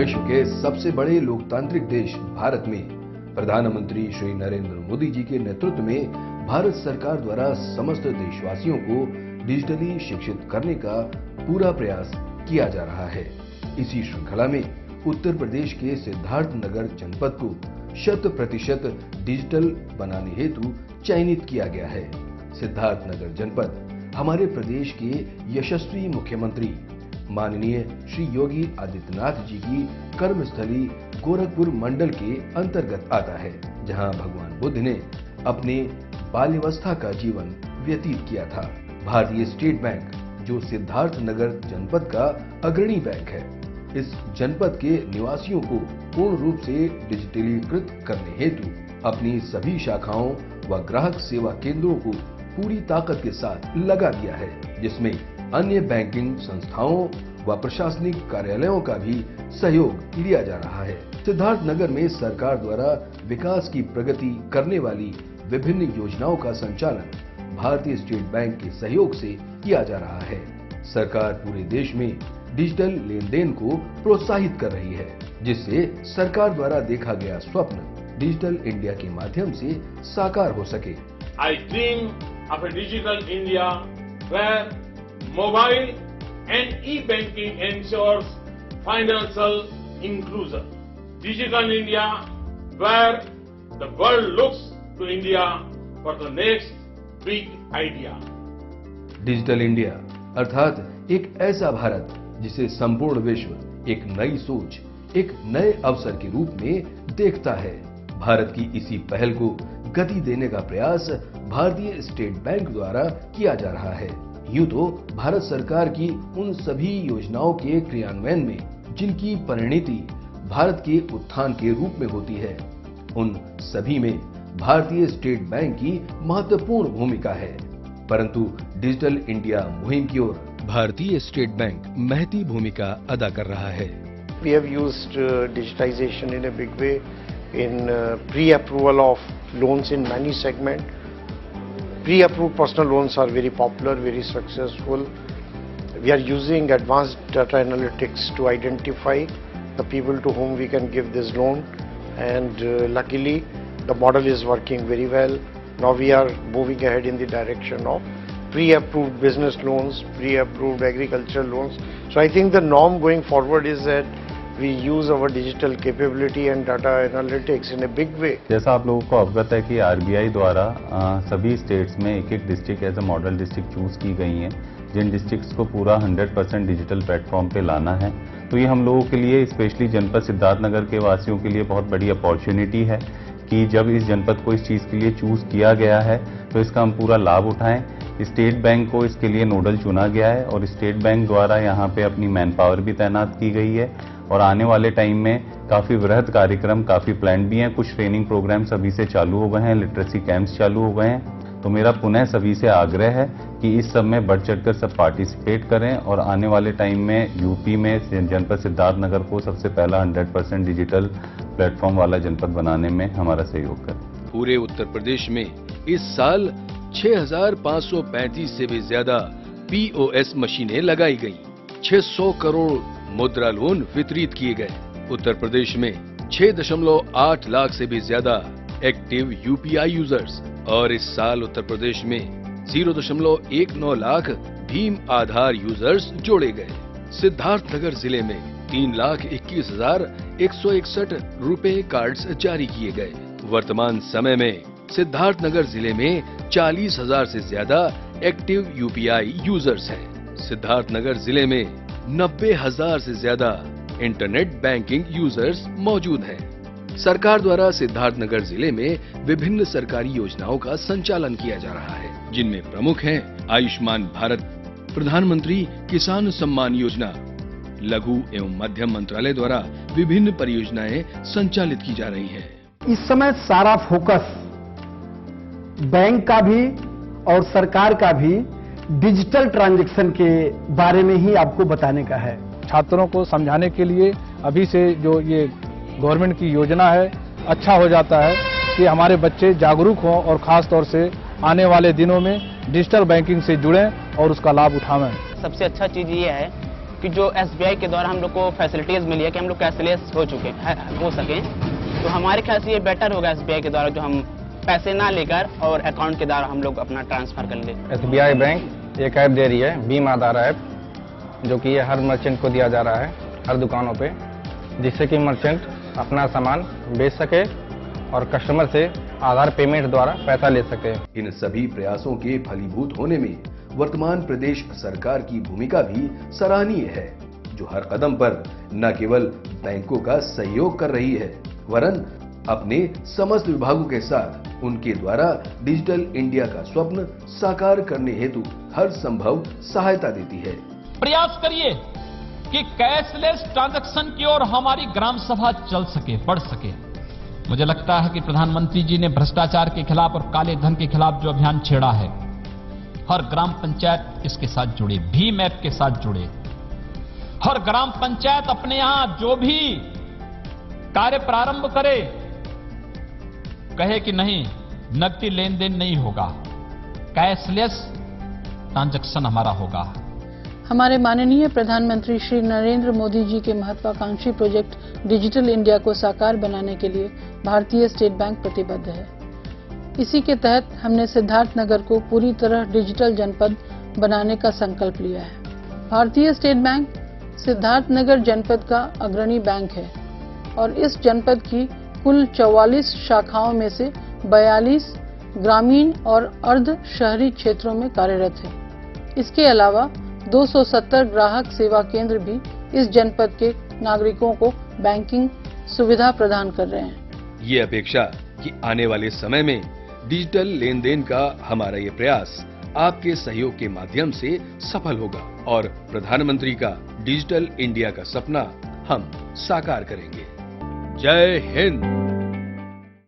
विश्व के सबसे बड़े लोकतांत्रिक देश भारत में प्रधानमंत्री श्री नरेंद्र मोदी जी के नेतृत्व में भारत सरकार द्वारा समस्त देशवासियों को डिजिटली शिक्षित करने का पूरा प्रयास किया जा रहा है। इसी श्रृंखला में उत्तर प्रदेश के सिद्धार्थनगर जनपद को 100% डिजिटल बनाने हेतु चयनित किया गया है। सिद्धार्थनगर जनपद हमारे प्रदेश के यशस्वी मुख्यमंत्री माननीय श्री योगी आदित्यनाथ जी की कर्मस्थली गोरखपुर मंडल के अंतर्गत आता है, जहां भगवान बुद्ध ने अपने बाल्यावस्था का जीवन व्यतीत किया था। भारतीय स्टेट बैंक, जो सिद्धार्थनगर जनपद का अग्रणी बैंक है, इस जनपद के निवासियों को पूर्ण रूप से डिजिटलीकृत करने हेतु अपनी सभी शाखाओं व ग्राहक सेवा केंद्रों को पूरी ताकत के साथ लगा दिया है, जिसमें अन्य बैंकिंग संस्थाओं व प्रशासनिक कार्यालयों का भी सहयोग लिया जा रहा है। सिद्धार्थनगर में सरकार द्वारा विकास की प्रगति करने वाली विभिन्न योजनाओं का संचालन भारतीय स्टेट बैंक के सहयोग से किया जा रहा है। सरकार पूरे देश में डिजिटल लेन देन को प्रोत्साहित कर रही है, जिससे सरकार द्वारा देखा गया स्वप्न डिजिटल इंडिया के माध्यम से साकार हो सके। I dream of a digital India where mobile and e-banking ensures financial inclusion. Digital India where the world looks to India for the next big idea. Digital India अर्थात एक ऐसा भारत जिसे संपूर्ण विश्व एक नई सोच, एक नए अवसर के रूप में देखता है। भारत की इसी पहल को गति देने का प्रयास भारतीय स्टेट बैंक द्वारा किया जा रहा है। यूं तो भारत सरकार की उन सभी योजनाओं के क्रियान्वयन में जिनकी परिणति भारत के उत्थान के रूप में होती है, उन सभी में भारतीय स्टेट बैंक की महत्वपूर्ण भूमिका है, परंतु डिजिटल इंडिया मुहिम की ओर भारतीय स्टेट बैंक महती भूमिका अदा कर रहा है। We have used digitization in a big way in pre-approval of loans in many segments. Pre-approved personal loans are very popular, very successful. We are using advanced data analytics to identify the people to whom we can give this loan, and luckily the model is working very well. Now we are moving ahead in the direction of pre-approved business loans, pre-approved agricultural loans. So I think the norm going forward is that we use our digital capability and data analytics in a big way. जैसा आप लोगों को अवगत है कि RBI द्वारा सभी states में एक एक district as a model district choose की गई हैं, जिन डिस्ट्रिक्ट्स को पूरा 100% डिजिटल प्लेटफॉर्म पे लाना है। तो ये हम लोगों के लिए, स्पेशली जनपद सिद्धार्थनगर के वासियों के लिए बहुत बड़ी अपॉर्चुनिटी है कि जब इस जनपद को इस चीज़ के लिए चूज किया गया है तो इसका हम पूरा लाभ उठाएं। स्टेट बैंक को इसके लिए नोडल चुना गया है और स्टेट बैंक द्वारा यहाँ पे अपनी मैन पावर भी तैनात की गई है, और आने वाले टाइम में काफ़ी वृहद कार्यक्रम, काफ़ी प्लान भी हैं। कुछ ट्रेनिंग प्रोग्राम्स अभी से चालू हो गए हैं, लिटरेसी कैंप्स चालू हो गए हैं। तो मेरा पुनः सभी से आग्रह है कि इस सब में बढ़ चढ़कर सब पार्टिसिपेट करें और आने वाले टाइम में यूपी में जनपद सिद्धार्थनगर को सबसे पहला 100% डिजिटल प्लेटफॉर्म वाला जनपद बनाने में हमारा सहयोग करें। पूरे उत्तर प्रदेश में इस साल 6,535 से भी ज्यादा पीओएस मशीनें लगाई गईं, 600 करोड़ मुद्रा लोन वितरित किए गए। उत्तर प्रदेश में 6.8 लाख से भी ज्यादा एक्टिव यूपीआई यूजर्स, और इस साल उत्तर प्रदेश में 0.19 लाख भीम आधार यूजर्स जोड़े गए। सिद्धार्थनगर जिले में 3,21,161 रुपए कार्ड्स जारी किए गए। वर्तमान समय में सिद्धार्थनगर जिले में 40,000 से ज्यादा एक्टिव यूपीआई यूजर्स हैं। सिद्धार्थनगर जिले में 90,000 से ज्यादा इंटरनेट बैंकिंग यूजर्स मौजूद हैं। सरकार द्वारा सिद्धार्थनगर जिले में विभिन्न सरकारी योजनाओं का संचालन किया जा रहा है, जिनमें प्रमुख हैं आयुष्मान भारत, प्रधानमंत्री किसान सम्मान योजना, लघु एवं मध्यम मंत्रालय द्वारा विभिन्न परियोजनाएं संचालित की जा रही हैं। इस समय सारा फोकस बैंक का भी और सरकार का भी डिजिटल ट्रांजैक्शन के बारे में ही आपको बताने का है। छात्रों को समझाने के लिए अभी से जो ये गवर्नमेंट की योजना है, अच्छा हो जाता है कि हमारे बच्चे जागरूक हों और खास तौर से आने वाले दिनों में डिजिटल बैंकिंग से जुड़ें और उसका लाभ उठावें। सबसे अच्छा चीज़ ये है कि जो SBI के द्वारा हम लोग को फैसिलिटीज मिली है कि हम लोग कैशलेस हो सकें, तो हमारे ख्याल से ये बेटर होगा SBI के द्वारा, जो हम पैसे ना लेकर और अकाउंट के द्वारा हम लोग अपना ट्रांसफर कर ले। SBI बैंक एक ऐप दे रही है, भीम आधार ऐप, जो कि ये हर मर्चेंट को दिया जा रहा है हर दुकानों पे, जिससे कि मर्चेंट अपना सामान बेच सके और कस्टमर से आधार पेमेंट द्वारा पैसा ले सके। इन सभी प्रयासों के फलीभूत होने में वर्तमान प्रदेश सरकार की भूमिका भी सराहनीय है, जो हर कदम पर न केवल बैंकों का सहयोग कर रही है, वरन अपने समस्त विभागों के साथ उनके द्वारा डिजिटल इंडिया का स्वप्न साकार करने हेतु हर संभव सहायता देती है। प्रयास करिए कि कैशलेस ट्रांजैक्शन की ओर हमारी ग्राम सभा चल सके, बढ़ सके। मुझे लगता है कि प्रधानमंत्री जी ने भ्रष्टाचार के खिलाफ और काले धन के खिलाफ जो अभियान छेड़ा है, हर ग्राम पंचायत इसके साथ जुड़े, भीम ऐप के साथ जुड़े। हर ग्राम पंचायत अपने यहां जो भी कार्य प्रारंभ करे, कहे कि नहीं, नकदी लेन देन नहीं होगा, कैशलेस ट्रांजैक्शन हमारा होगा। हमारे माननीय प्रधानमंत्री श्री नरेंद्र मोदी जी के महत्वाकांक्षी प्रोजेक्ट डिजिटल इंडिया को साकार बनाने के लिए भारतीय स्टेट बैंक प्रतिबद्ध है। इसी के तहत हमने सिद्धार्थनगर को पूरी तरह डिजिटल जनपद बनाने का संकल्प लिया है। भारतीय स्टेट बैंक सिद्धार्थनगर जनपद का अग्रणी बैंक है और इस जनपद की कुल 44 शाखाओं में से 42 ग्रामीण और अर्ध शहरी क्षेत्रों में कार्यरत है। इसके अलावा 270 ग्राहक सेवा केंद्र भी इस जनपद के नागरिकों को बैंकिंग सुविधा प्रदान कर रहे हैं। ये अपेक्षा कि आने वाले समय में डिजिटल लेन देन का हमारा ये प्रयास आपके सहयोग के माध्यम से सफल होगा और प्रधानमंत्री का डिजिटल इंडिया का सपना हम साकार करेंगे। जय हिंद।